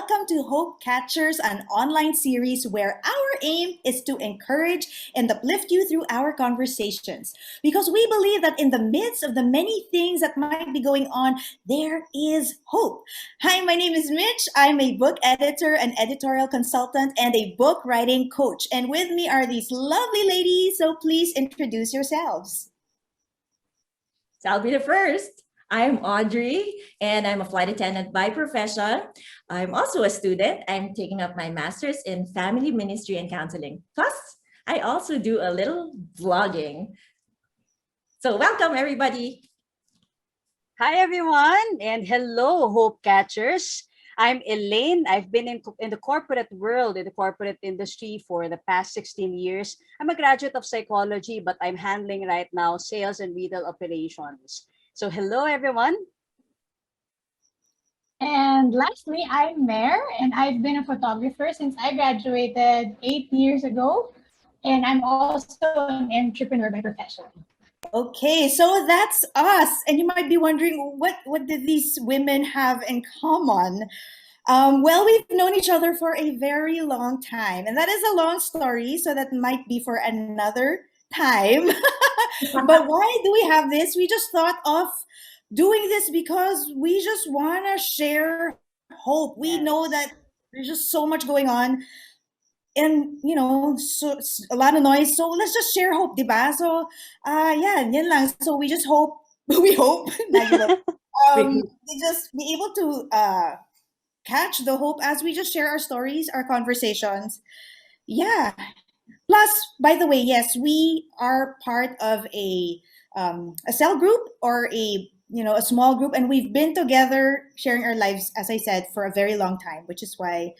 welcome to Hope Catchers, an online series where our aim is to encourage and uplift you through our conversations. Because we believe that in the midst of the many things that might be going on, there is hope. Hi, my name is Mitch. I'm a book editor, an editorial consultant, and a book writing coach. And with me are these lovely ladies, so please introduce yourselves. So I'll be the first. I'm Audrey, and I'm a flight attendant by profession. I'm also a student. I'm taking up my master's in family ministry and counseling. Plus, I also do a little vlogging. So welcome, everybody. Hi, everyone, and hello, Hope Catchers. I'm Elaine. I've been in the corporate world, in the corporate industry for the past 16 years. I'm a graduate of psychology, but I'm handling right now sales and retail operations. So hello, everyone. And lastly, I'm Mare, and I've been a photographer since I graduated 8 years ago. And I'm also an entrepreneur by profession. Okay, so that's us. And you might be wondering, what did these women have in common? Well, we've known each other for a very long time, and that is a long story, so that might be for another time. But why do we have this? We just thought of doing this because we just want to share hope. We know that there's just so much going on, and so a lot of noise. So let's just share hope, diba? So, yeah, yan lang. So we just hope, we hope, we just be able to catch the hope as we just share our stories, our conversations. Yeah. Plus, by the way, yes, we are part of a cell group or a small group, and we've been together sharing our lives, as I said, for a very long time, which is why,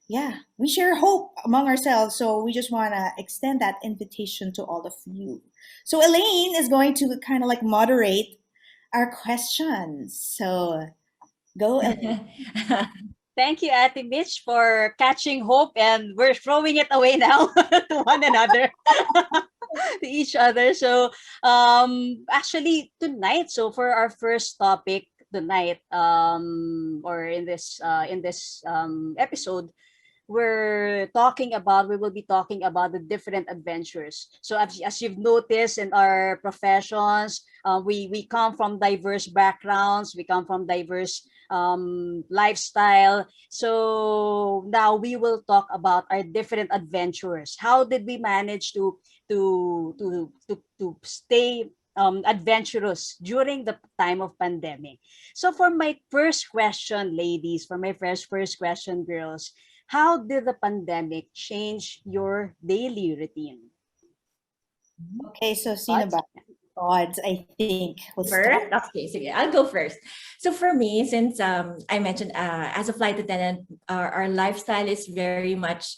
yeah, we share hope among ourselves. So we just want to extend that invitation to all of you. So Elaine is going to kind of like moderate our questions. So go, Elaine. Thank you, Ate Mitch, for catching hope, and we're throwing it away now to one another, to each other. So, actually, tonight, so for our first topic tonight, or in this episode, we will be talking about the different adventures. So as you've noticed in our professions, we come from diverse backgrounds, we come from diverse lifestyle. So now we will talk about our different adventures. How did we manage to stay adventurous during the time of pandemic? So for my first question, ladies, for my first question, girls, how did the pandemic change your daily routine? Okay, so sino ba? Odds, I think. First? Okay, sige, I'll go first. So for me, since I mentioned as a flight attendant, our lifestyle is very much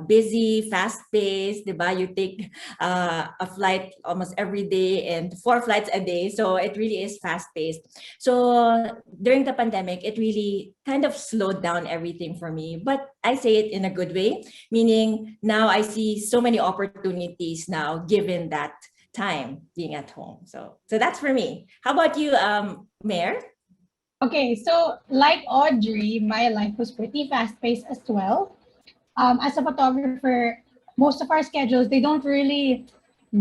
busy, fast-paced, diba? You take a flight almost every day and 4 flights a day. So it really is fast-paced. So during the pandemic, it really kind of slowed down everything for me. But I say it in a good way, meaning now I see so many opportunities now given that time being at home. So that's for me. How about you, Mare? Okay, so like Audrey, my life was pretty fast-paced as well. As a photographer, most of our schedules, they don't really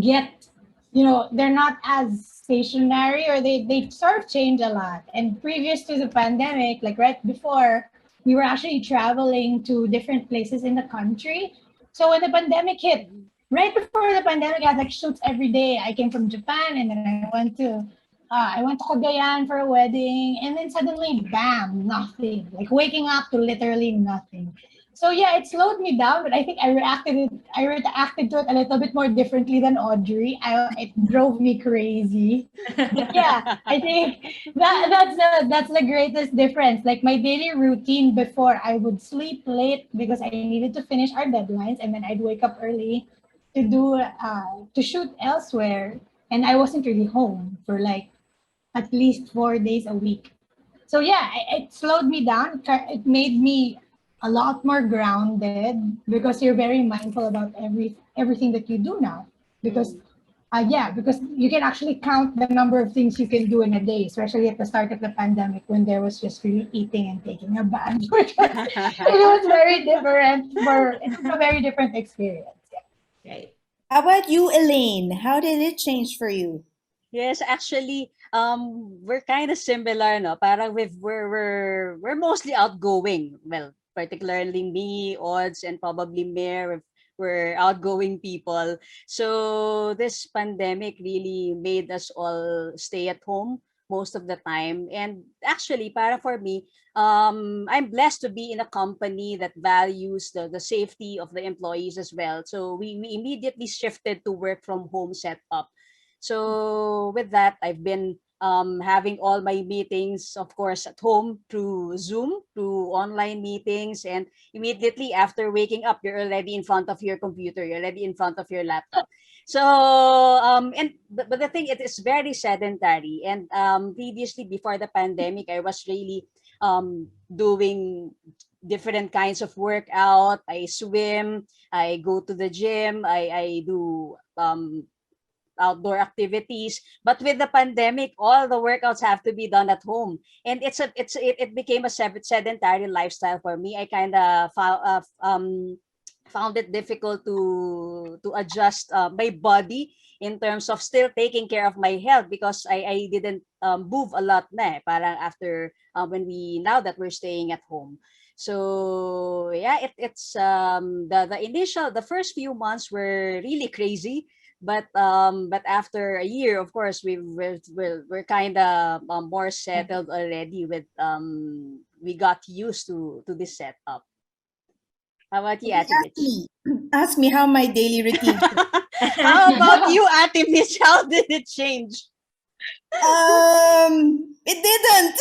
get, they're not as stationary, or they sort of change a lot. And previous to the pandemic, like right before, we were actually traveling to different places in the country. So when the pandemic hit, right before the pandemic, I had like shoots every day. I came from Japan, and then I went to Cagayan for a wedding, and then suddenly, bam, nothing. Like waking up to literally nothing. So yeah, it slowed me down, but I think I reacted to it a little bit more differently than Audrey. It drove me crazy. But yeah, I think that's the greatest difference. Like my daily routine before, I would sleep late because I needed to finish our deadlines, and then I'd wake up early to shoot elsewhere, and I wasn't really home for like at least 4 days a week. So yeah, it slowed me down. It made me a lot more grounded because you're very mindful about everything that you do now. Because Yeah, because you can actually count the number of things you can do in a day, especially at the start of the pandemic when there was just really eating and taking a bath, it was very different. It was a very different experience. Yeah. Right. How about you, Elaine? How did it change for you? Yes, actually, we're kind of similar, no? Parang we're mostly outgoing. Well, particularly me, Odds, and probably Mare, we're outgoing people. So this pandemic really made us all stay at home most of the time. And actually, para for me, I'm blessed to be in a company that values the safety of the employees as well. So we immediately shifted to work from home setup. So with that, I've been having all my meetings, of course, at home through Zoom, through online meetings, and immediately after waking up, you're already in front of your computer, you're already in front of your laptop. So but the thing, it is very sedentary. And previously, before the pandemic, I was really doing different kinds of workout. I swim, I go to the gym, I do outdoor activities. But with the pandemic, all the workouts have to be done at home, and it became a sedentary lifestyle for me. I kind of found it difficult to adjust my body in terms of still taking care of my health, because I didn't move a lot na parang after when we now that we're staying at home. So yeah, it's the first few months were really crazy, but after a year, of course, we're kind of more settled already. With we got used to this setup. How about you, Okay, Ate ask Mitch? me. Ask me how my daily routine. How about you, Ate Mitch? How did it change? It didn't.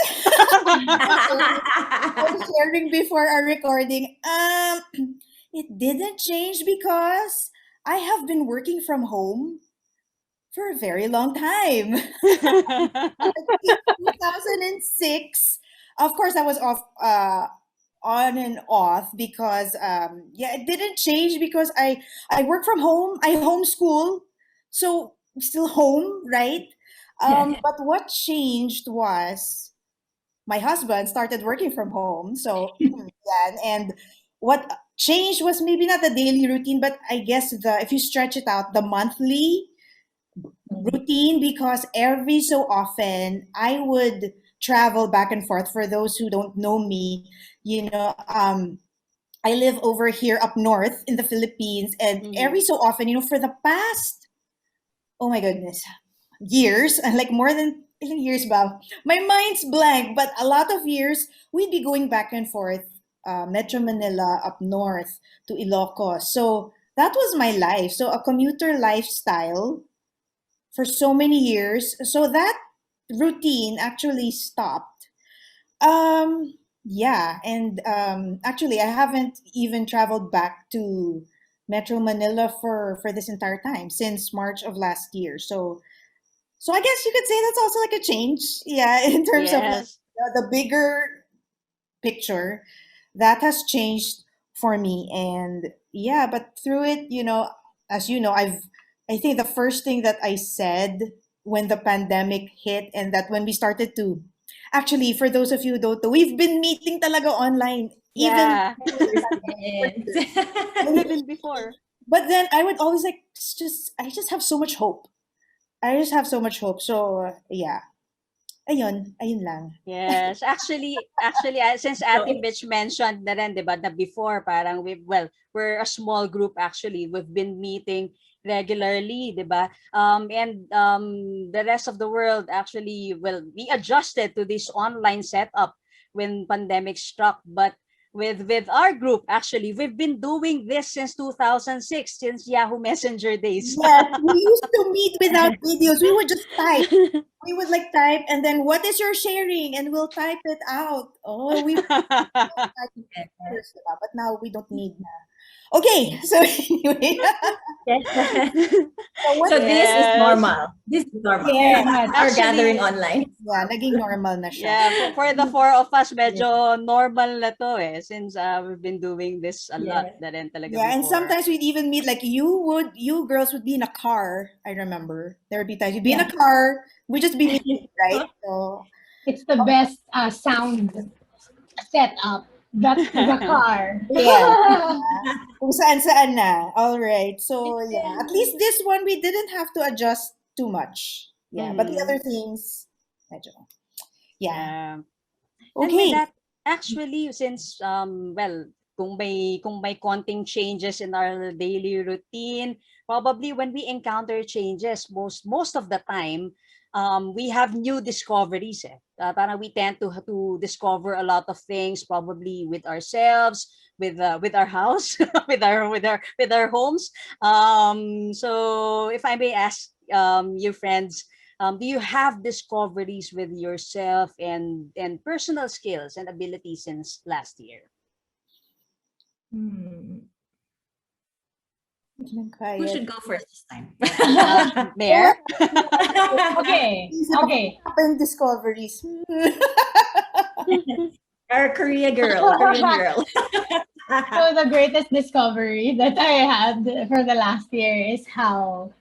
I was sharing before our recording. It didn't change because I have been working from home for a very long time. 2006. Of course, I was off, on and off because, yeah, it didn't change because I work from home. I homeschool, so still home, right? But what changed was my husband started working from home. So yeah, and what changed was maybe not the daily routine, but I guess the if you stretch it out, the monthly routine, because every so often I would travel back and forth. For those who don't know me, I live over here up north in the Philippines, and Mhm. every so often, for the past, oh my goodness, years, and like more than ilang years ba? My mind's blank, but a lot of years we'd be going back and forth, Metro Manila up north to Ilocos. So that was my life. So a commuter lifestyle for so many years. So that routine actually stopped. Yeah, and actually, I haven't even traveled back to Metro Manila for this entire time since March of last year. So I guess you could say that's also like a change, yeah, in terms of like Yes. the bigger picture that has changed for me. And yeah, but through it, as you know, I think the first thing that I said when the pandemic hit, and that when we started to actually, for those of you who don't know, we've been meeting talaga online even Yeah. Even before. but then I would always like I just have so much hope. I just have so much hope. So yeah, ayun lang. Yes, actually, since Ate Mitch mentioned na rin, di ba, na before, parang we're a small group actually. We've been meeting regularly, di ba? And the rest of the world actually, we adjusted to this online setup when pandemic struck. But with our group, actually, we've been doing this since 2006, since Yahoo Messenger days. Yes, we used to meet without videos. We would just type. We would like type, and then what is your sharing, and we'll type it out. Oh, we typing first, diba? But now we don't need na. Okay, so anyway, So what? So this is Yes. normal. This is normal. Yeah, Very much. Our Actually, gathering online. yeah, naging normal na siya. yeah, for the four of us, medyo normal na to eh. Since we've been doing this a lot Yes. na rin talaga Yeah, and before. sometimes we'd even meet like you girls would be in a car. I remember there would be times you'd be in a Yeah. car. We'd just be meeting, right? So It's the best sound setup. The car. yeah, kung saan na. All right. So yeah, at least this one we didn't have to adjust too much. Yeah, but the Mhm. other things, medyo. Yeah. Yeah. And with Okay. that, actually, since well, kung may konting changes in our daily routine, probably when we encounter changes, most of the time, we have new discoveries. Eh. Parang we tend to discover a lot of things, probably with ourselves, with our house, with our homes. So if I may ask your friends, do you have discoveries with yourself and personal skills and abilities since last year? Hmm. Keep Who quiet. should go first this time? Mayor? Okay. Okay. Open discoveries. Our Korea girl, Korean girl. So the greatest discovery that I had for the last year is how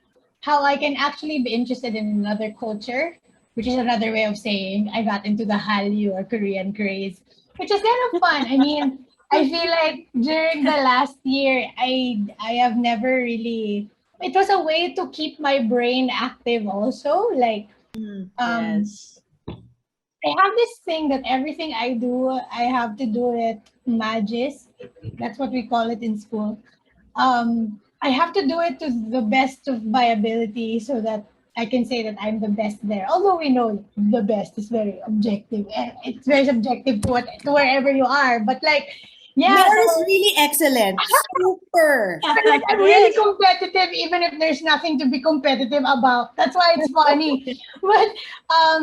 I can actually be interested in another culture, which is another way of saying I got into the Hallyu or Korean craze, which is kind of fun. I mean, I feel like during the last year, I have never really. It was a way to keep my brain active, also. Like, um, Yes. I have this thing that everything I do, I have to do it magis. That's what we call it in school. I have to do it to the best of my ability so that I can say that I'm the best there. Although we know the best is very objective. And it's very subjective to wherever you are. But like, yeah, Mare so is really excellent. Super. I feel like I'm really Yes. competitive, even if there's nothing to be competitive about. That's why it's funny. But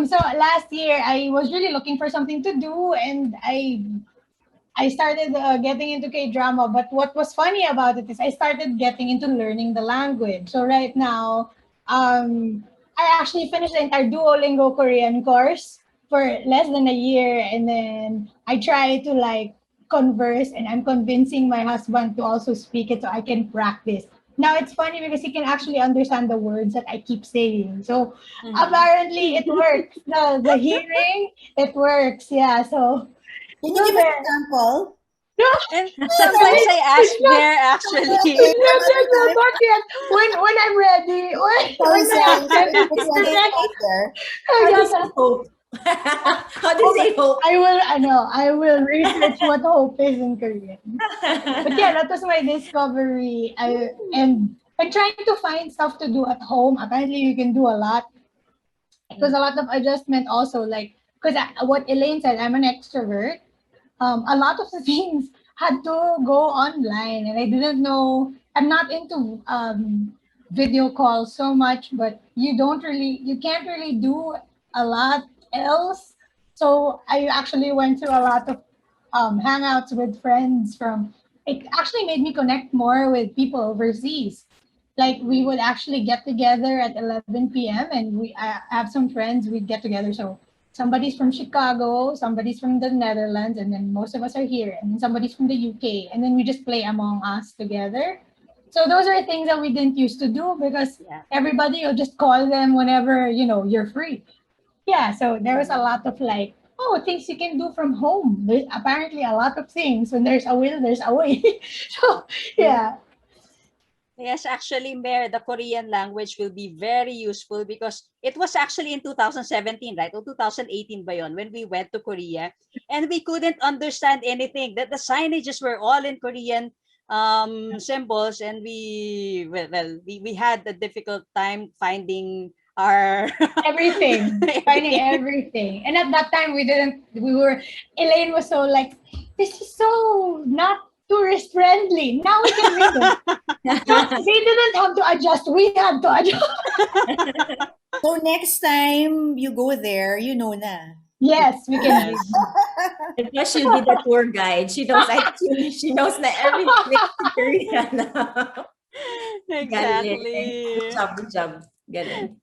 so last year I was really looking for something to do, and I started getting into K drama. But what was funny about it is I started getting into learning the language. So right now, I actually finished the entire Duolingo Korean course for less than a year, and then I try to like converse, and I'm convincing my husband to also speak it so I can practice. Now it's funny because he can actually understand the words that I keep saying. So Mhm. apparently it works. The hearing, it works. Yeah. Can you So give an there. example? No, And sometimes I ask it's not. Mayor actually. It's not yet. No, not yet. When I'm ready. When Sorry, I sorry. have Sorry the to put you on the next. spot there. How I do you got say that. hope? How do you Oh, say hope? I will. I know. I will research what hope is in Korean. But yeah, that was my discovery. I'm trying to find stuff to do at home. Apparently, you can do a lot. It was a lot of adjustment also. Like because what Elaine said, I'm an extrovert. A lot of the things had to go online, and I didn't know. I'm not into video calls so much, but you can't really do a lot else. So I actually went through a lot of hangouts with friends from. It actually made me connect more with people overseas. Like we would actually get together at 11 p.m. and I have some friends we'd get together. So somebody's from Chicago, somebody's from the Netherlands, and then most of us are here, and then somebody's from the UK, and then we just play Among Us together. So those are things that we didn't used to do because Yeah. everybody will just call them whenever you're free. Yeah, so there was a Mhm. lot of like, oh, things you can do from home. There's apparently a lot of things. When there's a will, there's a way. So yeah, Yes, actually, Mayor, the Korean language will be very useful because it was actually in 2017, right? Or 2018 ba yun, when we went to Korea and we couldn't understand anything. That the signages were all in Korean symbols, and we had a difficult time finding our finding everything. everything. And at that time, Elaine was so like, this is so not tourist friendly. Now we can read them. So they didn't have to adjust. We had to adjust. So next time you go there, you know na. Yes, we can read. Yes. And plus, she'll be the tour guide. She knows. I think she knows na every place in Korea now. Galing. Good Exactly. job, good job. Galing.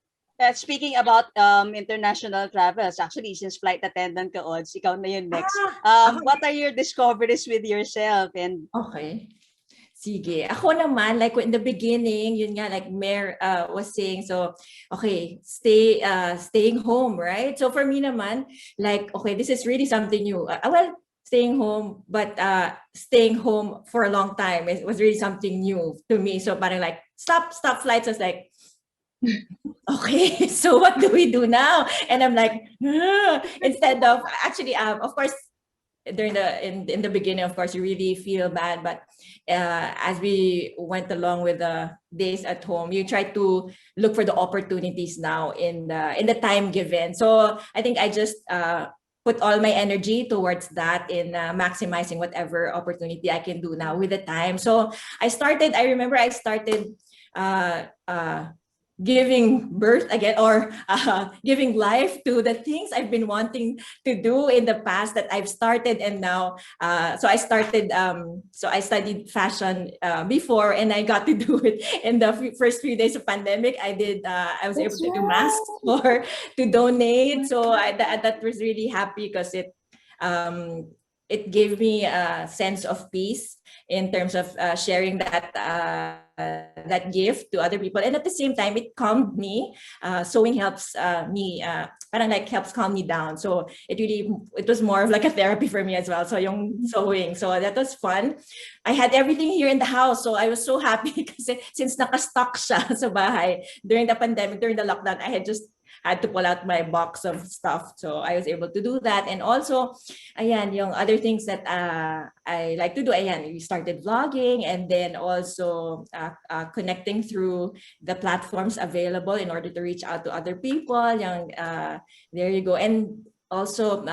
Speaking about international travels, actually, since flight attendant ka, Odds, ikaw na yun next. Ako, What are your discoveries with yourself? And okay. Sige. Ako naman, like in the beginning, yun nga, like Mayor was saying, so, okay, staying home, right? So for me naman, like, okay, this is really something new. Well, staying home, but staying home for a long time, it was really something new to me. So parang like, stop flights. I was like, okay, so what do we do now? And I'm like, instead of, actually, of course, during in the beginning, of course, you really feel bad, but as we went along with the days at home, you try to look for the opportunities now in the time given. So I think I just put all my energy towards that in maximizing whatever opportunity I can do now with the time. So I remember I started uh, uh, giving birth again, or giving life to the things I've been wanting to do in the past that I've started. And now so I studied fashion before, and I got to do it in the first few days of pandemic. I was able That's to do masks right. for to donate. So that was really happy, because um it gave me a sense of peace in terms of sharing that gift to other people. And at the same time, it calmed me. Sewing helps me, parang like helps calm me down. So it was more of like a therapy for me as well. So yung sewing, so that was fun. I had everything here in the house, so I was so happy because since nakastock siya sa bahay during the pandemic, during the lockdown, I had to pull out my box of stuff. So I was able to do that. And also, ayan, yung other things that I like to do, ayan, we started vlogging, and then also connecting through the platforms available in order to reach out to other people. Yung, there you go. And also,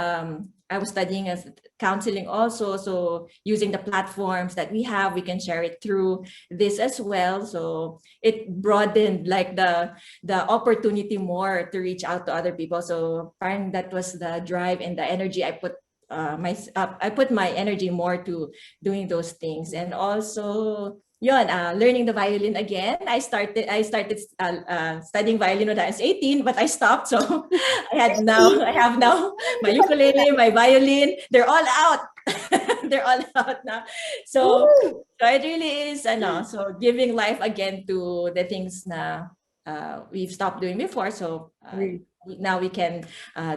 I was studying as counseling also. So using the platforms that we have, we can share it through this as well. So it broadened like the opportunity more to reach out to other people. So parang that was the drive and the energy I put I put my energy more to doing those things. And also yun, learning the violin again. I started studying violin when I was 18, but I stopped. So I have now my ukulele, my violin, they're all out. They're all out now. So Ooh. so it really is so giving life again to the things na we've stopped doing before. So now we can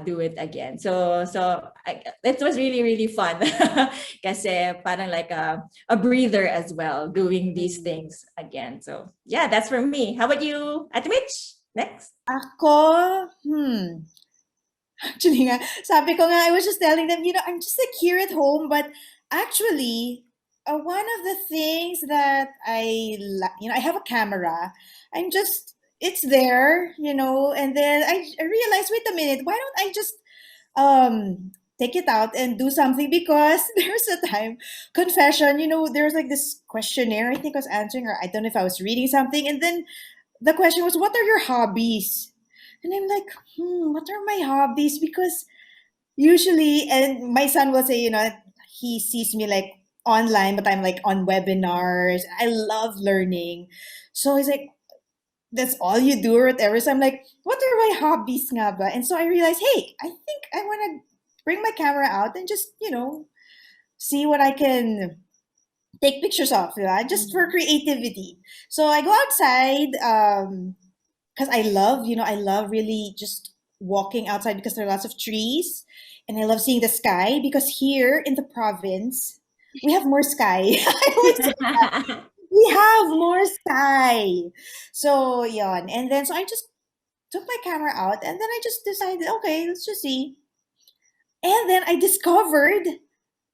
do it again. It was really, really fun. Kasi parang like a breather as well, doing these things again. So yeah, that's for me. How about you, Ate Mitch? Next. Ako, actually nga, sabi ko nga, I was just telling them, I'm just like here at home, but actually, one of the things that I have a camera. It's there, and then I realized, wait a minute, why don't I just take it out and do something? Because there's a time, confession, there's like this questionnaire I think I was answering, or I don't know if I was reading something, and then the question was, what are your hobbies? And I'm like, what are my hobbies? Because usually, and my son will say, he sees me like online, but I'm like on webinars. I love learning. So he's like, that's all you do or whatever. So I'm like, what are my hobbies nga ba? And so I realized, hey, I think I want to bring my camera out and just, see what I can take pictures of, just for creativity. So I go outside, because I love really just walking outside because there are lots of trees, and I love seeing the sky because here in the province we have more sky. I always say we have more sky. So yeah, and then so I just took my camera out, and then I just decided, okay, let's just see. And then I discovered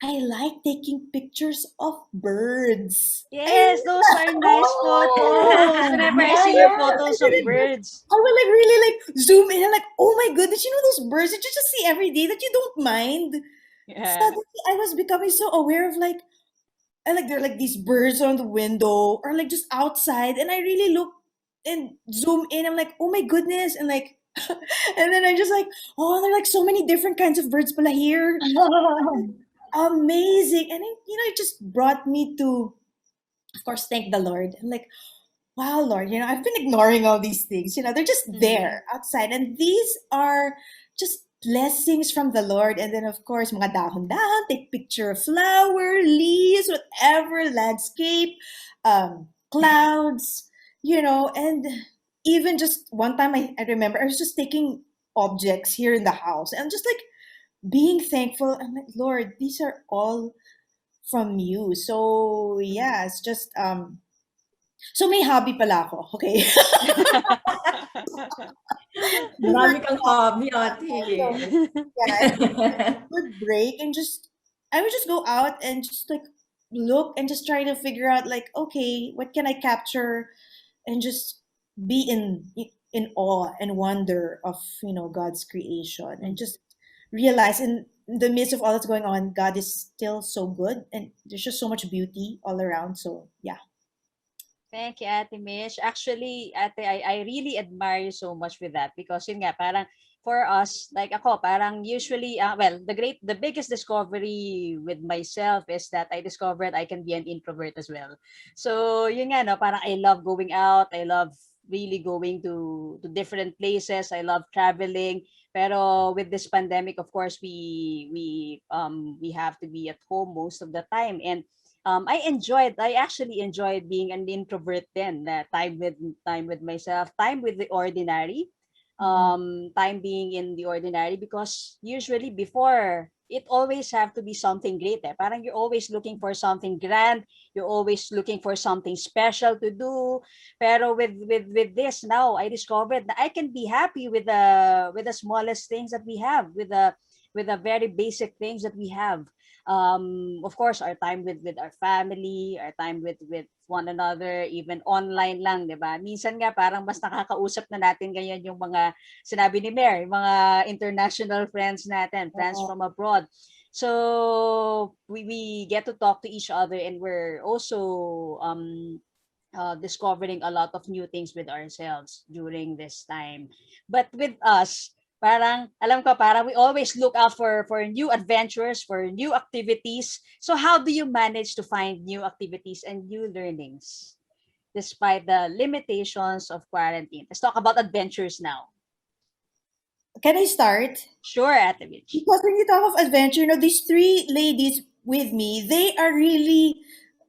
I like taking pictures of birds. yes, those are nice photos. Oh, Whenever I yeah, see your yeah. photos of birds. I will like really like zoom in and like, oh my goodness, those birds that you just see every day that you don't mind. Yeah. Suddenly I was becoming so aware of like, and like there are like these birds on the window or like just outside, and I really look and zoom in. I'm like, oh my goodness, and like, and then I'm just like, oh, there are like so many different kinds of birds pala here. Amazing, and it just brought me to, of course, thank the Lord. I'm like, wow, Lord, I've been ignoring all these things. They're just Mhm. there outside. And these are just blessings from the Lord. And then, of course, mga dahon-dahon, take picture of flower, leaves, whatever, landscape, clouds, and even just one time I remember I was just taking objects here in the house and just like being thankful. I'm like, Lord, these are all from you. So Mhm. yeah, it's just so may hobby pala ako. Okay. Marami kang hobby, So, ate. yeah, I would break and just I would just go out and just like look and just try to figure out like, okay, what can I capture and just be in awe and wonder of God's creation and Mhm. just realize in the midst of all that's going on, God is still so good and there's just so much beauty all around. So yeah. Thank you, Ate Mish. Actually, Ate, I really admire you so much with that because yun nga, parang for us, like ako, parang usually, well, the biggest discovery with myself is that I discovered I can be an introvert as well. So, yun nga, no, parang I love going out. I love really going to different places. I love traveling. Pero with this pandemic, of course, we have to be at home most of the time. And I actually enjoyed being an introvert then, time with myself, time with the ordinary, Mhm. time being in the ordinary, because usually before it always have to be something great. Parang you're always looking for something grand, you're always looking for something special to do. Pero with this now, I discovered that I can be happy with the smallest things that we have, with the very basic things that we have. Of course, our time with our family, our time with one another, even online lang, 'di ba? Minsan nga parang mas nakakausap na natin ngayon yung mga sinabi ni Mare, yung mga international friends natin, friends from abroad. So we get to talk to each other, and we're also discovering a lot of new things with ourselves during this time. But with us, parang alam ko, parang we always look out for new adventures, for new activities. So how do you manage to find new activities and new learnings despite the limitations of quarantine? Let's talk about adventures now. Can I start? Sure, Ate Mitch. Because when you talk of adventure, these three ladies with me, they are really,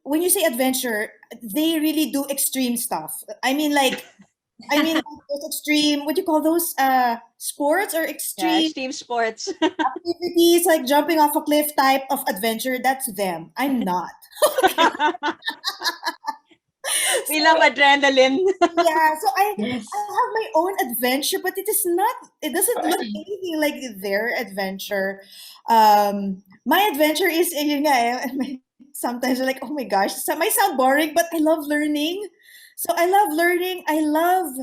when you say adventure, they really do extreme stuff. Like those extreme, what do you call those? Sports or Yeah, extreme extreme sports. activities like jumping off a cliff type of adventure. That's them. I'm not. We love adrenaline. Yeah, so I Yes. have my own adventure, but it is not. It doesn't look anything like their adventure. My adventure is yun nga, sometimes you're like, oh my gosh, this might sound boring, but I love learning. So I love learning. I love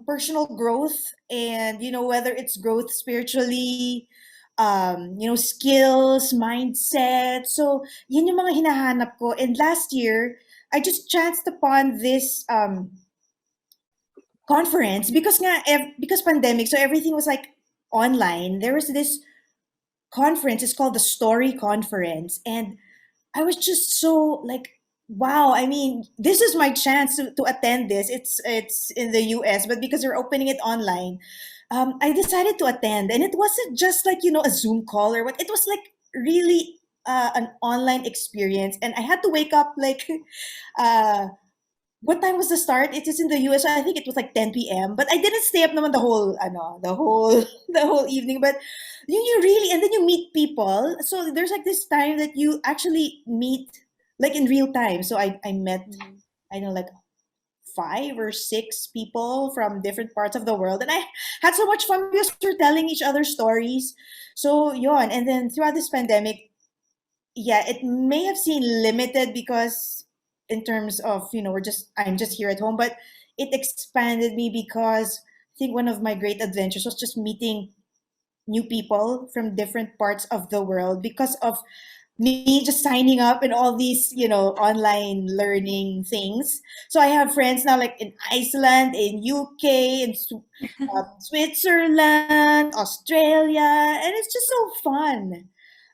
personal growth, and whether it's growth spiritually, skills, mindset. So yun yung mga hinahanap ko. And last year, I just chanced upon this conference because because pandemic, so everything was like online. There was this conference. It's called the Story Conference, and I was just so like, wow. I mean, this is my chance to attend this. It's in the US, but because they're opening it online, I decided to attend, and it wasn't just like a Zoom call or what. It was like really an online experience, and I had to wake up like uh, what time was the start? It is in the US, so I think it was like 10 p.m. But I didn't stay up naman the whole evening. But you really, and then you meet people. So there's like this time that you actually meet like in real time. So I met, Mhm. I know, like 5 or 6 people from different parts of the world, and I had so much fun because we're telling each other stories. So yon, and then throughout this pandemic, yeah, it may have seemed limited because in terms of, I'm just here at home, but it expanded me because I think one of my great adventures was just meeting new people from different parts of the world because of me just signing up in all these, online learning things. So I have friends now like in Iceland, in UK, in Switzerland, Australia, and it's just so fun.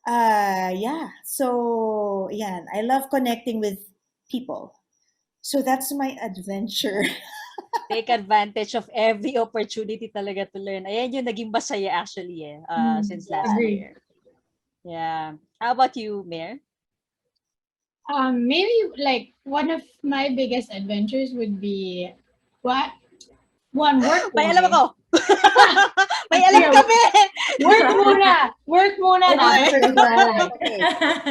Yeah. So yeah, I love connecting with people. So that's my adventure. Take advantage of every opportunity talaga to learn. Ayan yung naging masaya actually since last Yeah. Agree. year. Yeah. How about you, Mayor? Maybe like one of my biggest adventures would be what one work May alam wise. ako! May alam Sige, kami! work muna Okay. dapat for life. Okay.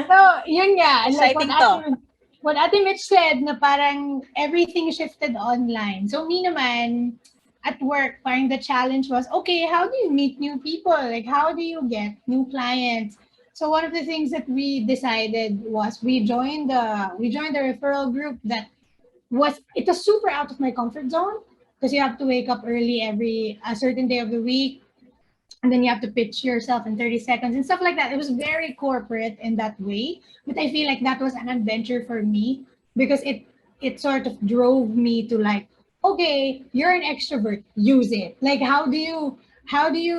So, yun nga, like Exciting to. what Ate Mitch said na parang everything shifted online. So me naman, at work, parang the challenge was, okay, how do you meet new people? Like, how do you get new clients? So one of the things that we decided was we joined the referral group that it was super out of my comfort zone because you have to wake up early every a certain day of the week, and then you have to pitch yourself in 30 seconds and stuff like that. It was very corporate in that way, but I feel like that was an adventure for me because it sort of drove me to like, okay, you're an extrovert, use it. Like how do you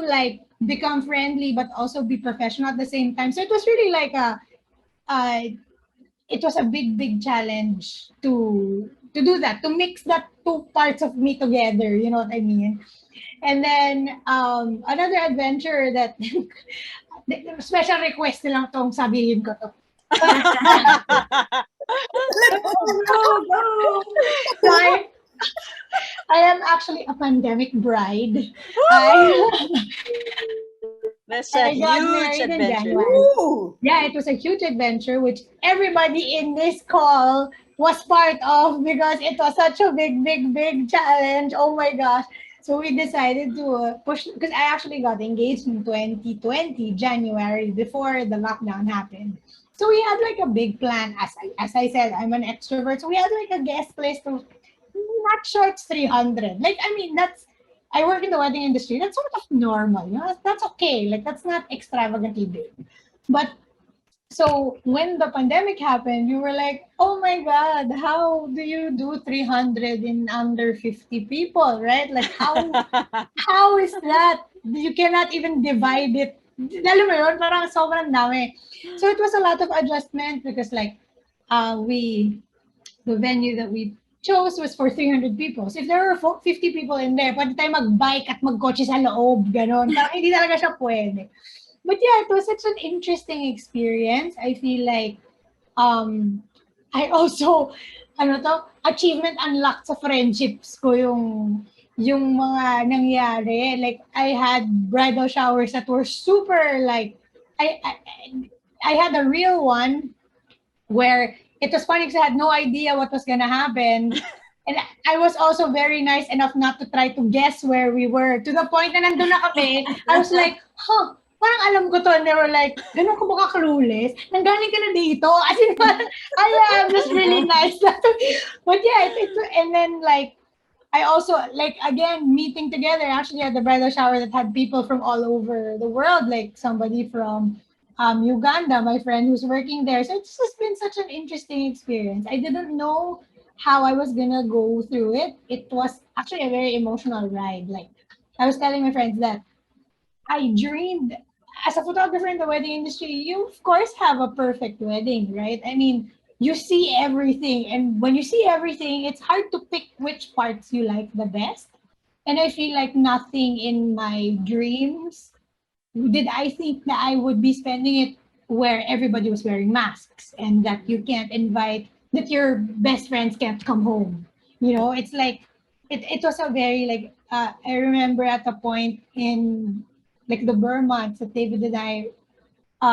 like become friendly but also be professional at the same time? So it was really like a it was a big challenge to do that, to mix that two parts of me together, you know what I mean? And then another adventure that special request na lang tong sabihin ko to. Go, go. So I am actually a pandemic bride. I That's a I got huge married in adventure. January. Ooh. Yeah, it was a huge adventure, which everybody in this call was part of because it was such a big challenge. Oh my gosh. So we decided to push because I actually got engaged in 2020, January, before the lockdown happened. So we had like a big plan. As I said, I'm an extrovert. So we had like a guest list of not sure it's 300. Like, I mean, I work in the wedding industry. That's sort of normal. You know, that's okay. Like, that's not extravagantly big. But so when the pandemic happened, you were like, oh my God, how do you do 300 in under 50 people, right? Like, how is that? You cannot even divide it. Alam mo yun, parang sobrang dami. So it was a lot of adjustment because like, the venue that we chose was for 300 people. So if there were 50 people in there, pwede tayo mag-bike at mag-kotse sa loob, ganon. Parang hindi talaga siya pwede. But yeah, it was such an interesting experience. I feel like I also achievement unlocked sa friendships ko yung mga nangyari. Like I had bridal showers that were super like I I, I had a real one where it was funny because I had no idea what was gonna happen. And I was also very nice enough not to try to guess where we were. To the point na nandun na kami, I was like, parang alam ko to. And they were like, ganun ko ba ka-clueless? Nanggaling ka na dito? As in, I'm just really nice. But yeah, and then like, I also, like, again, meeting together, actually at the bridal shower that had people from all over the world, like somebody from Uganda, my friend who's working there. So it's just been such an interesting experience. I didn't know how I was gonna go through it. It was actually a very emotional ride. Like I was telling my friends that I dreamed as a photographer in the wedding industry, you of course have a perfect wedding, right? I mean, you see everything, and when you see everything, it's hard to pick which parts you like the best. And I feel like nothing in my dreams did I think that I would be spending it where everybody was wearing masks and that you can't invite that your best friends can't come home. You know, it's like it was a very like I remember at a point in like the Burr months that David and I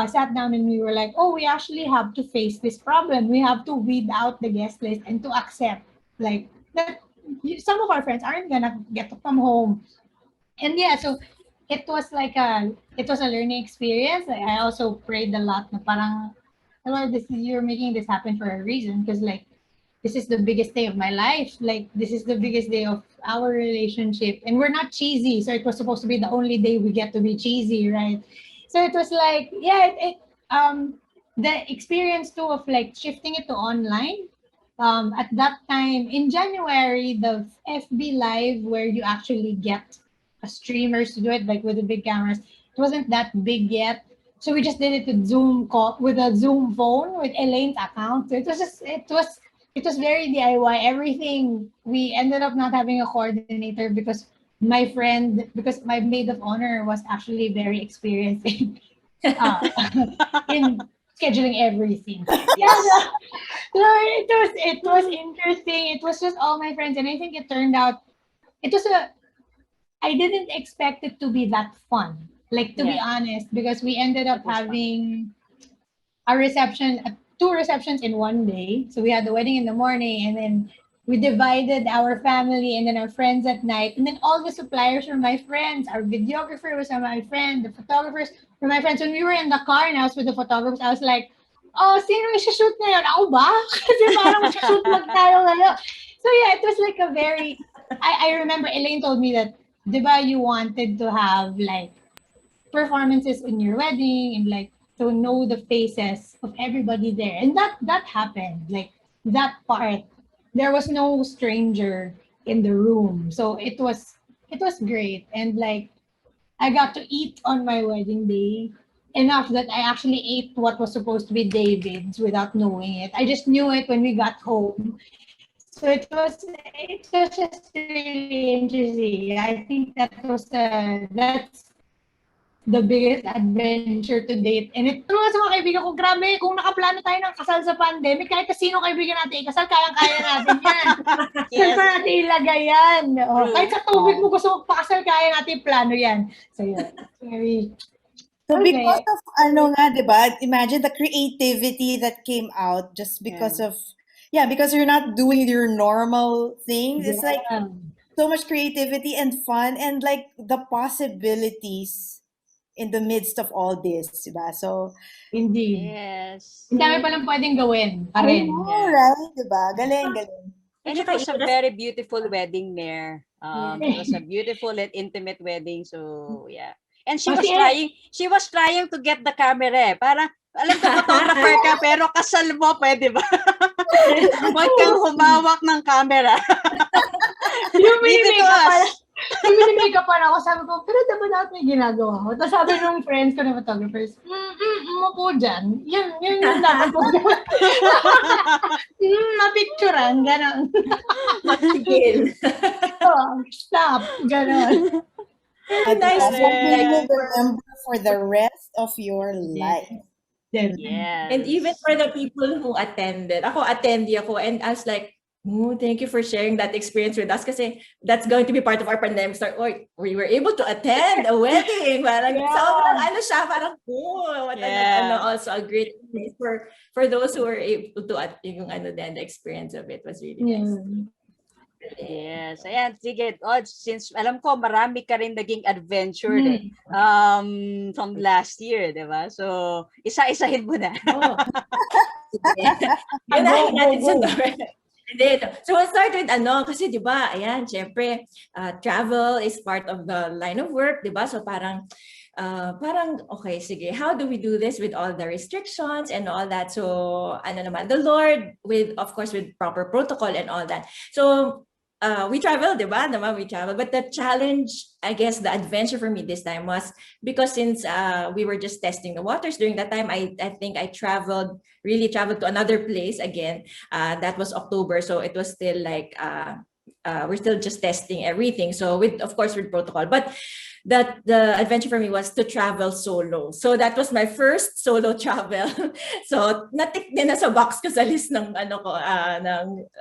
sat down and we were like, oh, we actually have to face this problem. We have to weed out the guest list and to accept like that some of our friends aren't gonna get to come home. And yeah, so it was a learning experience. I also prayed a lot na parang, well, you're making this happen for a reason because like this is the biggest day of my life. Like this is the biggest day of our relationship, and we're not cheesy. So it was supposed to be the only day we get to be cheesy, right? So it was like, yeah, the experience too of like shifting it to online. At that time in January, the FB Live where you actually get streamers to do it, like with the big cameras, it wasn't that big yet. So we just did it with Zoom call with a Zoom phone with Elaine's account. So it was it was very DIY. Everything, we ended up not having a coordinator because because my maid of honor was actually very experienced uh, in scheduling everything. Yes. So it was interesting. It was just all my friends, and I think it turned out it was a. I didn't expect it to be that fun. Like to be Yeah. honest, because we ended up It was fun. having a reception, two receptions in one day. So we had the wedding in the morning, and then we divided our family and then our friends at night. And then all the suppliers were my friends. Our videographer was my friend. The photographers were my friends. When we were in the car and I was with the photographers, I was like, oh, sino shoot ngayon? Ako ba? Kasi parang shoot lang tayo ngayon. So yeah, it was like a very, I remember Elaine told me that, di ba, you wanted to have like performances in your wedding and like to know the faces of everybody there, and that happened, like that part, there was no stranger in the room, so it was great. And like I got to eat on my wedding day enough that I actually ate what was supposed to be David's without knowing it. I just knew it when we got home. So it was just really interesting. I think that's the biggest adventure to date. And ito nga sa mga kaibigan ko, grabe, kung nakaplano tayo ng kasal sa pandemic, kahit na sino kaibigan natin ikasal, kayang-kaya natin yan. Saan Yes. pa natin ilagay yan? O, True. kahit sa tubig mo gusto magpakasal, kaya natin plano yan. So yun, very, So okay. because of ano nga, 'di ba? Imagine the creativity that came out just because Yeah. of because you're not doing your normal things. It's like Yeah, so much creativity and fun and like the possibilities in the midst of all this, 'di ba? So indeed. Yes. Ang dami palang pwedeng gawin pa I rin. know, Yeah. right? 'Di ba? Galing, galing. And it Tsaka was a very beautiful wedding there. It was a beautiful and intimate wedding. So yeah. And she was Kasi trying to get the camera eh. Parang, alam ko photographer ka, pero kasal mo, pwede ba? Huwag kang humawak ng camera. yung Leave it to mini-makeup pala, us. yung mini-makeup pala ako, sabi ko, pero dapat lahat may ginagawa ko. Tapos sabi nung friends ko na photographers, mo po dyan. Yun yung dapat mo gawin. Mapicturean, gano'n. Magtigil. Oh, stop, gano'n. At Nice. something you will Correct. remember for the rest of your life. Yes. And even for the people who attended, ako attendee ako, and I was like, oh, thank you for sharing that experience with us kasi that's going to be part of our pandemic start. Oh, we were able to attend a wedding. Parang sobrang ano siya, parang what also a great place for those who were able to yung ano din, the experience of it was really nice. Yes. Ayan, sige. Since alam ko marami ka rin naging adventure from last year, di ba? So, isa-isahin mo na. Oh. So we'll start with kasi di ba, ayan, syempre, travel is part of the line of work, di ba? So parang, okay, sige, how do we do this with all the restrictions and all that? So, the Lord, of course, with proper protocol and all that. So, we traveled, di ba? We traveled. But the challenge, I guess, the adventure for me this time was because since we were just testing the waters during that time, I think I really traveled to another place again. That was October. So it was still like, we're still just testing everything. So of course, with protocol. But that the adventure for me was to travel solo. So that was my first solo travel. So natik din na sa box ko sa list ng ng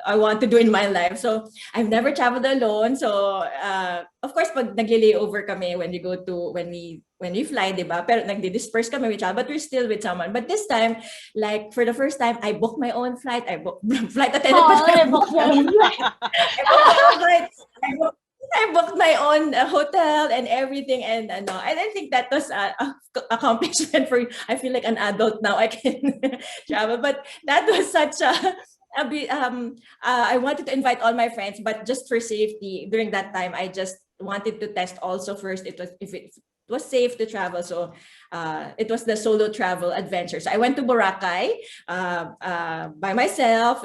I want to do in my life. So I've never traveled alone. So of course pag nagli-layover kami when we fly, diba? Pero nagdi-disperse kami with travel, but we're still with someone. But this time, like for the first time, I booked my own flight. I booked flight attendant. I booked my own flight. I booked my own hotel and everything, and I don't think that was a accomplishment for. I feel like an adult now. I can travel, but that was such I wanted to invite all my friends, but just for safety during that time, I just wanted to test also first. It was safe to travel, so it was the solo travel adventure. So I went to Boracay by myself,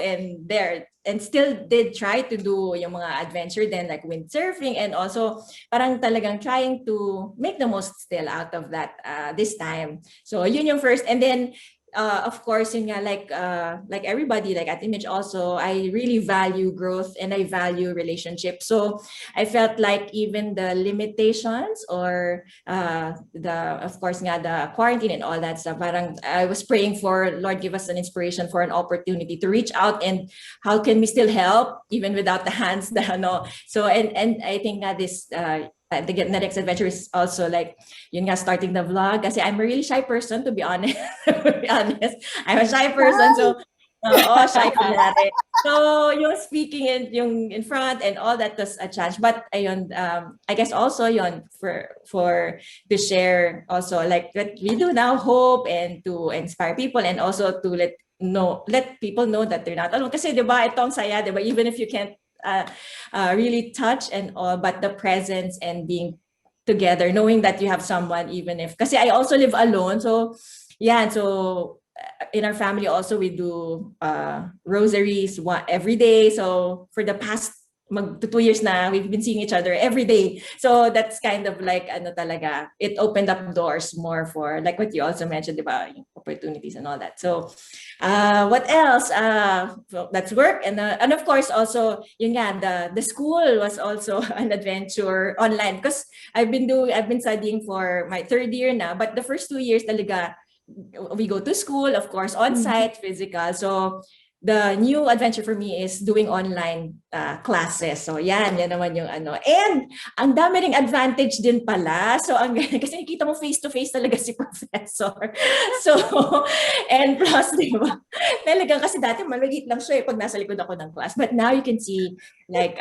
and still did try to do yung mga adventure then, like windsurfing, and also parang talagang trying to make the most still out of that this time. So yun yung first, and then of course, yun nga, like everybody, like Ate Mitch also, I really value growth and I value relationships. So I felt like even the limitations or of course nga, the quarantine and all that stuff, parang I was praying for, Lord, give us an inspiration for an opportunity to reach out and how can we still help even without the hands, no? So, and I think that this, the next adventure is also like, yun nga, starting the vlog. Kasi I'm a really shy person, to be honest. To be honest. I'm a shy person. So, shy kunyari. So, yung speaking yung in front and all that was a challenge. But, ayun, I guess also yun, for to share also, like what we do now, hope and to inspire people and also to let people know that they're not alone. Kasi, di ba, ito ang saya, di ba? Even if you can't really touch and all, but the presence and being together, knowing that you have someone, even if, kasi I also live alone. So yeah, so in our family also we do rosaries every day. So for the past 2 years na, we've been seeing each other every day. So that's kind of like, ano talaga, it opened up doors more for, like what you also mentioned about opportunities and all that. So what else? So that's work, and of course also, yun nga, the school was also an adventure online because I've been studying for my 3rd year now, but the first 2 years talaga we go to school, of course, on site, physical. So the new adventure for me is doing online classes. So yan naman yung ano. And ang dami ring advantage din pala. So ang kasi nakita mo face to face talaga si professor. So and plus, di ba? Talagang kasi dati maliit lang siya pag nasa likod ako ng class. But now you can see like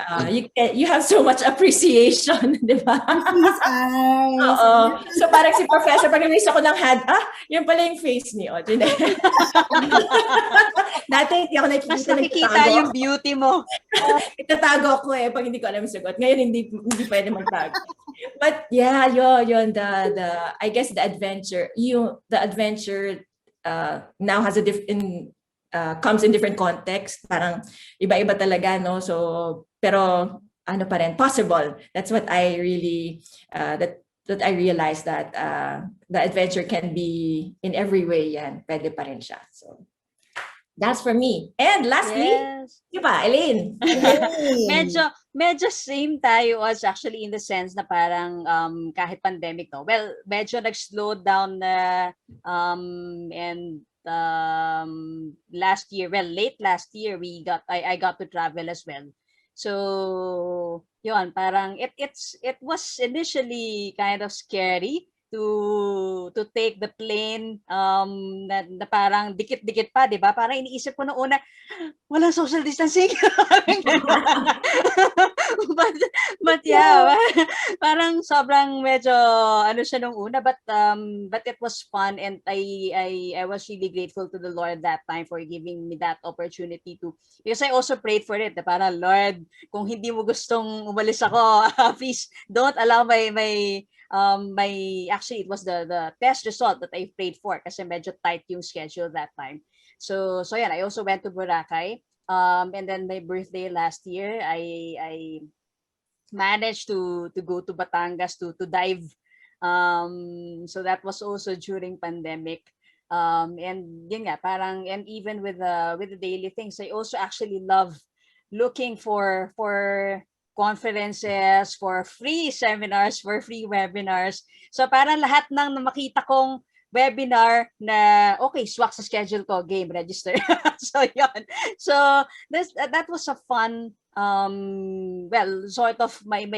you have so much appreciation, di ba? His eyes. Oo. So parang si professor, pag nag-raise ako ng hand, yun pala yung face niyo. Dati hindi ako nakikita. Mas nakikita yung beauty mo. Itatago ako pag hindi ko alam yung sagot. Ngayon hindi pwede magtago. But yeah, yun the I guess the adventure now has a different comes in different context. Parang iba-iba talaga, no? So pero ano pa rin, possible. That's what I really that I realized that the adventure can be in every way yan. Pwede pa rin siya. So that's for me. And lastly, Yes. di ba, Elaine? medyo same tayo as actually in the sense na parang kahit pandemic, no. Well, medyo nag-slow down na and last year, well, late last year I got to travel as well. So yun, parang it was initially kind of scary to take the plane na parang dikit-dikit pa, 'di ba? Parang iniisip ko noong una, walang social distancing. but yeah, parang sobrang medyo ano siya nung una, but it was fun, and I was really grateful to the Lord that time for giving me that opportunity to, because I also prayed for it, para Lord, kung hindi mo gustong umalis ako, please don't allow my actually it was the test result that I prayed for kasi medyo tight yung schedule that time. So yeah, I also went to Boracay, and then my birthday last year I managed to go to Batangas to dive, so that was also during pandemic, and yun nga, parang, and even with the daily things, I also actually love looking for conferences, for free seminars, for free webinars. So parang lahat ng makita kong webinar na okay, swak sa schedule ko, game, register. So yun. So that was a fun, well, sort of my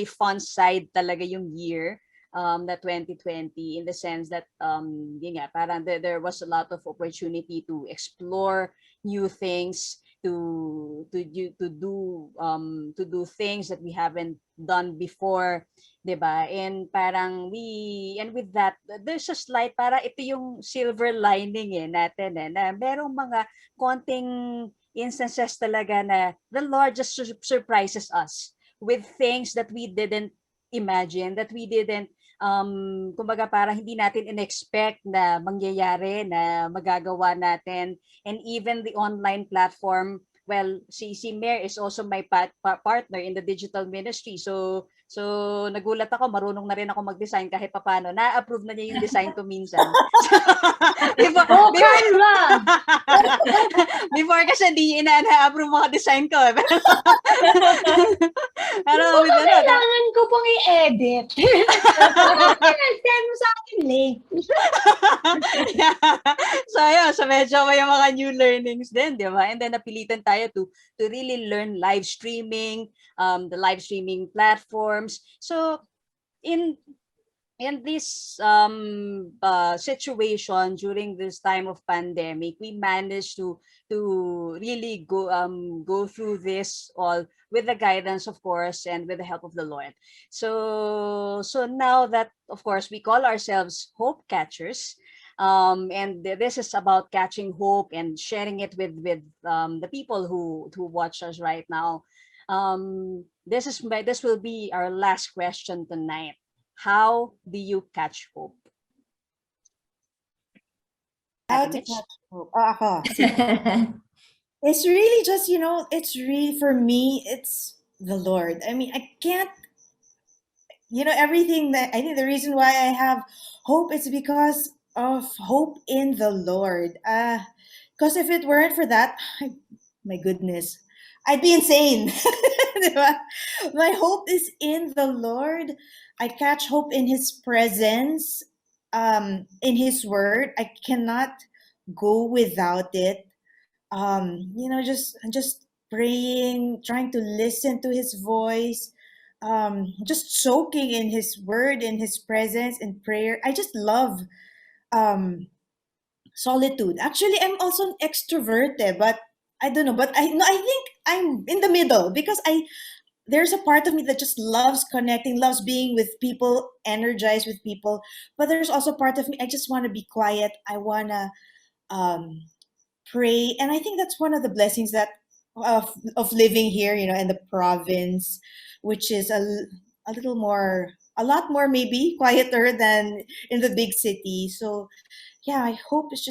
fun side talaga yung year, that 2020, in the sense that yun nga, parang there was a lot of opportunity to explore new things, to do things that we haven't done before, 'di ba? And parang with that, there's a slight, para ito yung silver lining natin, na merong mga konting instances talaga na the Lord just surprises us with things that we didn't imagine, that we didn't kumbaga parang hindi natin in-expect na mangyayari, na magagawa natin. And even the online platform well, si Mare is also my partner in the digital ministry. So nagulat ako, marunong na rin ako mag-design kahit papaano. Na-approve na niya yung design ko minsan. before, Oh, before, Carla! before kasi hindi ina-approve mga design ko. Pero with Baka ano, kailangan ko pong i-edit. Send mo sa akin link. yeah. So ayun, so medyo may mga new learnings din, di ba? And then napilitan tayo to really learn live streaming, the live streaming platforms. So in this situation during this time of pandemic, we managed to really go through this all with the guidance, of course, and with the help of the Lord. So now that, of course, we call ourselves hope catchers, and this is about catching hope and sharing it with the people who watch us right now. This will be our last question tonight. How do you catch hope? How Ate to Mitch? catch hope. Ako. Sige. It's really just, it's really, for me, it's the Lord. I mean, I can't, everything that, I think the reason why I have hope is because of hope in the Lord. Because if it weren't for that, my goodness, I'd be insane. Diba? My hope is in the Lord. I catch hope in His presence, in His Word. I cannot go without it. Just praying, trying to listen to His voice, just soaking in His Word, in His presence, in prayer. I just love um, solitude. Actually, I'm also an extrovert, but I don't know. But I no, I think I'm in the middle because there's a part of me that just loves connecting, loves being with people, energized with people. But there's also part of me I just want to be quiet. I wanna um, pray, and I think that's one of the blessings that of living here, in the province, which is a little more, a lot more maybe quieter than in the big city. So yeah, I hope it's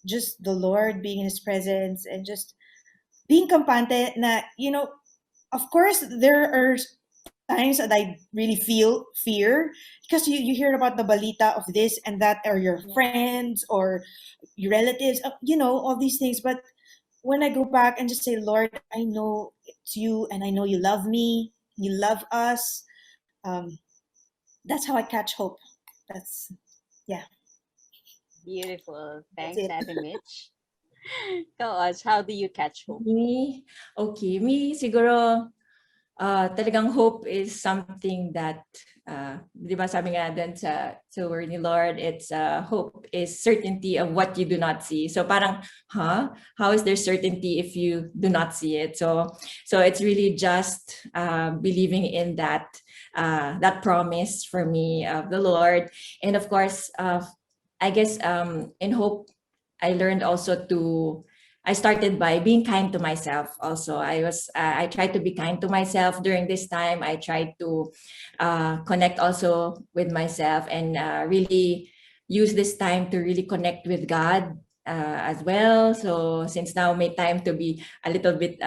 just the Lord being in His presence and just being kampante na, of course there are times that I really feel fear because you hear about the balita of this and that, or your friends or your relatives, all these things. But when I go back and just say, Lord, I know it's you and I know you love me, you love us. Um, that's how I catch hope. That's, yeah, Beautiful. that's Thanks, it. Ate Mitch. Go us. How do you catch hope? Me, okay, me siguro talagang hope is something that, di ba sabi nga dun sa word ni Lord, it's hope is certainty of what you do not see. So parang, how is there certainty if you do not see it? So it's really just believing in that promise for me of the Lord. And of course, I guess in hope, I learned also I started by being kind to myself also. I tried to be kind to myself during this time. I tried to connect also with myself and really use this time to really connect with God as well. So since now may time to be a little bit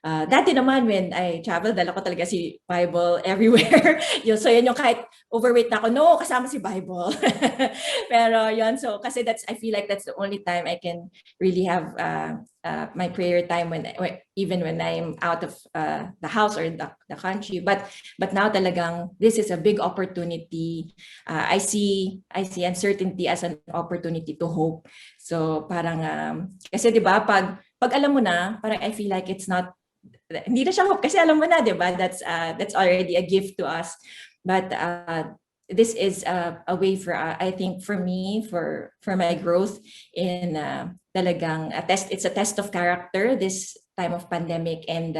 dati naman when I travel, dala ko talaga si Bible everywhere. So yun yung kahit overweight na ako, no, kasama si Bible. Pero yun, so kasi I feel like that's the only time I can really have my prayer time even when I'm out of the house or the country. But now talagang this is a big opportunity. I see uncertainty as an opportunity to hope. So parang kasi 'di ba pag alam mo na, parang I feel like it's not, hindi na siya hope kasi alam mo na, 'di ba? That's already a gift to us. But this is a way for I think for me, for my growth in talagang a test. It's a test of character this time of pandemic, and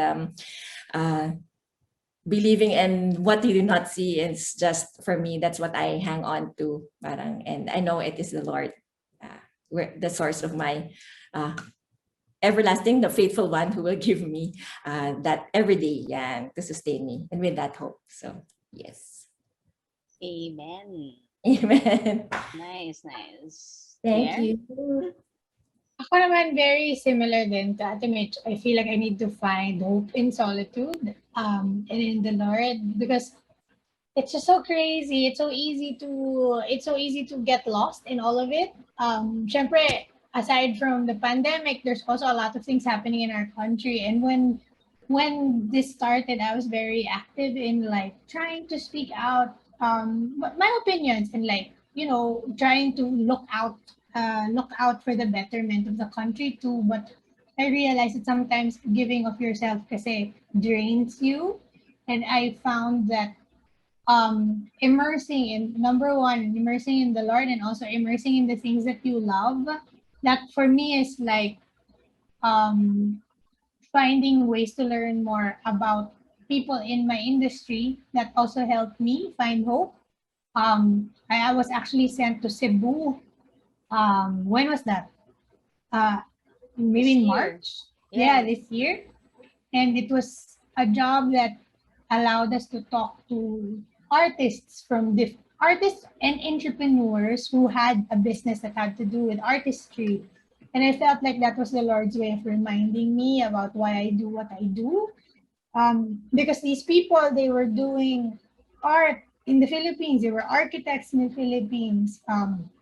believing in what you do not see is just, for me, that's what I hang on to, parang, and I know it is the Lord, the source of my everlasting, the faithful one who will give me that every day, to sustain me, and with that hope. So yes. Amen. Amen. Nice. Thank Mare? you. Ako naman, very similar din to Ate Mitch. I feel like I need to find hope in solitude, and in the Lord, because it's just so crazy. It's so easy to get lost in all of it. Syempre, aside from the pandemic, there's also a lot of things happening in our country. And when this started, I was very active in like trying to speak out, my opinions, and like, trying to look out for the betterment of the country too. But I realized that sometimes giving of yourself kasi drains you. And I found that immersing in the Lord, and also immersing in the things that you love, that for me is like um finding ways to learn more about people in my industry. That also helped me find hope. I was actually sent to Cebu. When was that? uh Maybe This in year. March. Yeah, Yeah. this year. And it was a job that allowed us to talk to artists and entrepreneurs who had a business that had to do with artistry. And I felt like that was the Lord's way of reminding me about why I do what I do. Because these people, they were doing art in the Philippines. They were architects in the Philippines,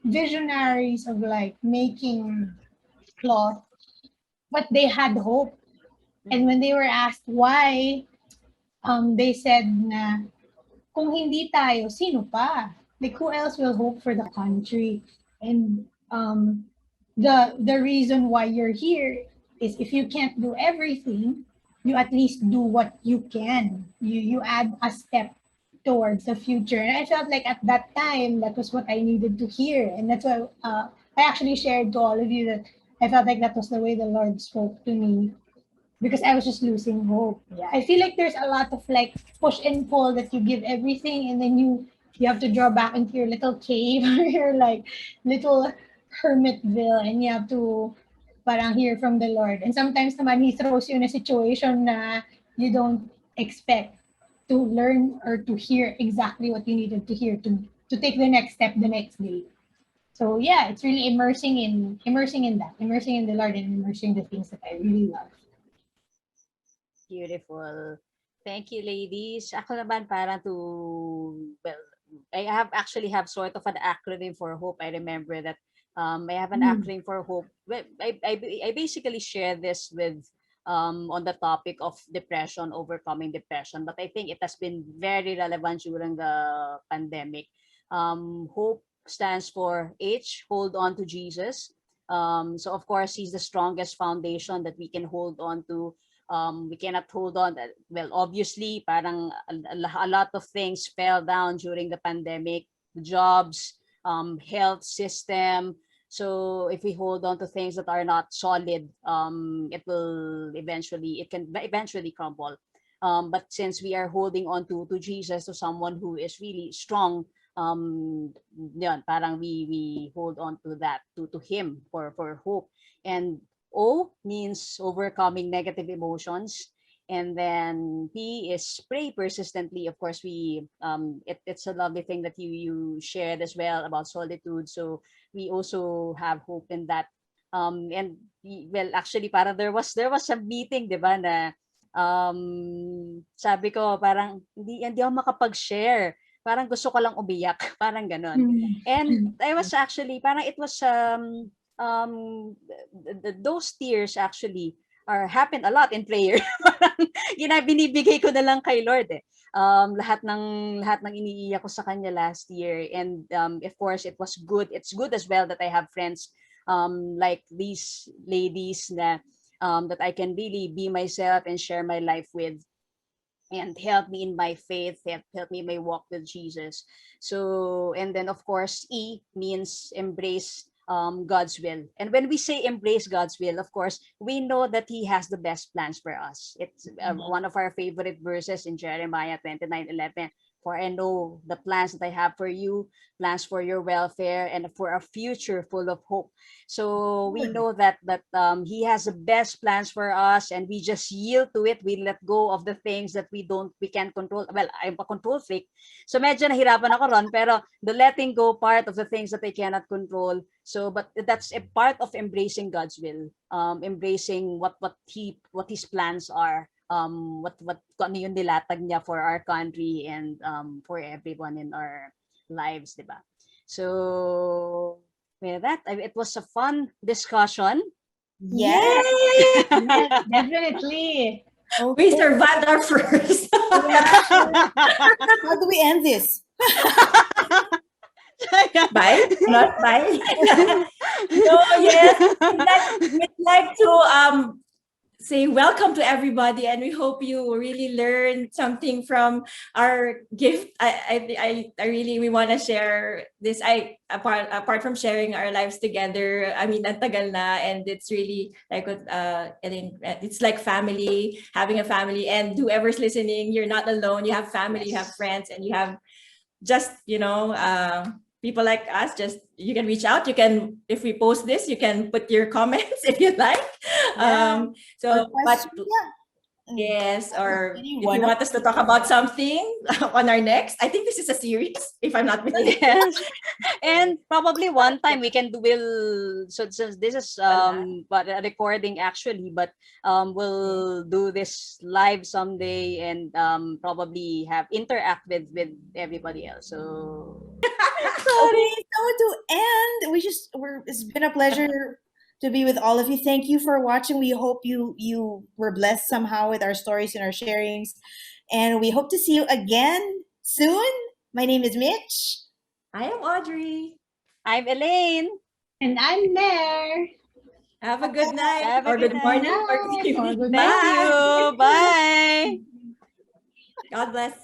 visionaries of like making cloth, but they had hope. And when Mhm. they were asked why, they said na, kung hindi tayo, sino pa? Like, who else will hope for the country? And the reason why you're here is, if you can't do everything, you at least do what you can. You add a step towards the future. And I felt like at that time, that was what I needed to hear. And that's why I actually shared to all of you that I felt like that was the way the Lord spoke to me, because I was just losing hope. Yeah, I feel like there's a lot of like push and pull, that you give everything, and then you have to draw back into your little cave or your like little hermitville, and you have to parang hear from the Lord. And sometimes naman He throws you in a situation na you don't expect, to learn or to hear exactly what you needed to hear to take the next step the next day. So yeah, it's really immersing in the Lord, and immersing the things that I really love. Beautiful. Thank you, ladies. Ako naman parang to, well, I have actually have sort of an acronym for hope. I remember that I have an Mm. acronym for hope. Well, I basically share this with on the topic of depression, overcoming depression, but I think it has been very relevant during the pandemic. Hope stands for H, hold on to Jesus. So of course, he's the strongest foundation that we can hold on to. We cannot hold on. Well, obviously, parang a lot of things fell down during the pandemic, jobs, health system. So if we hold on to things that are not solid, it can eventually crumble. But since we are holding on to Jesus, to someone who is really strong, parang we hold on to that, to him for hope. And O means overcoming negative emotions. And then P is pray persistently. Of course, it's a lovely thing that you shared as well about solitude. So we also have hope in that. And well, actually, parang there was a meeting, di ba, na sabi ko parang hindi ako makapag-share. Parang gusto ko lang umiyak, parang ganon. And Mm. I was actually, parang it was um those tears actually are happen a lot in prayer. Parang binibigay ko na lang kay Lord eh. Lahat ng iniiyak ko sa kanya last year, and of course it was good. It's good as well that I have friends like these ladies that I can really be myself and share my life with, and help me in my faith, help me in my walk with Jesus. So, and then of course, E means embrace God's will. And when we say embrace God's will, of course, we know that He has the best plans for us. It's one of our favorite verses in Jeremiah 29:11. For I know the plans that I have for you, plans for your welfare, and for a future full of hope. So we Good. know that He has the best plans for us, and we just yield to it. We let go of the things that we can't control. Well, I'm a control freak, so medyo nahirapan ako ron. Pero the letting go part of the things that I cannot control. So, but that's a part of embracing God's will, embracing what His plans are, what kung ano yung nilatag niya for our country and for everyone in our lives, diba? So with that, it was a fun discussion. Yes. Yes, definitely. We Okay. survived our first. How do we end this? Bye. Not bye. No, yes. We'd like to say welcome to everybody, and we hope you really learned something from our gift. I really, we want to share this. Apart from sharing our lives together, I mean, ang tagal na, and it's really like what I think it's like family, having a family, and whoever's listening, you're not alone. You have family, you have friends, and you have just people like us. Just you can reach out. You can, if we post this, you can put your comments if you like. Yeah. So, Or but question, yeah. yes, or Any if you one want us to talk about something on our next, I think this is a series, if I'm not mistaken. Yes. And probably one time we can do will so since this is but a recording actually, but we'll do this live someday and probably have interact with everybody else. So Okay, so to end, it's been a pleasure to be with all of you. Thank you for watching. We hope you were blessed somehow with our stories and our sharings. And we hope to see you again soon. My name is Mitch. I am Audrey. I'm Elaine. And I'm there. Have a good night Have a or good good morning or night good evening. or good Thank Bye. you. Bye. God bless.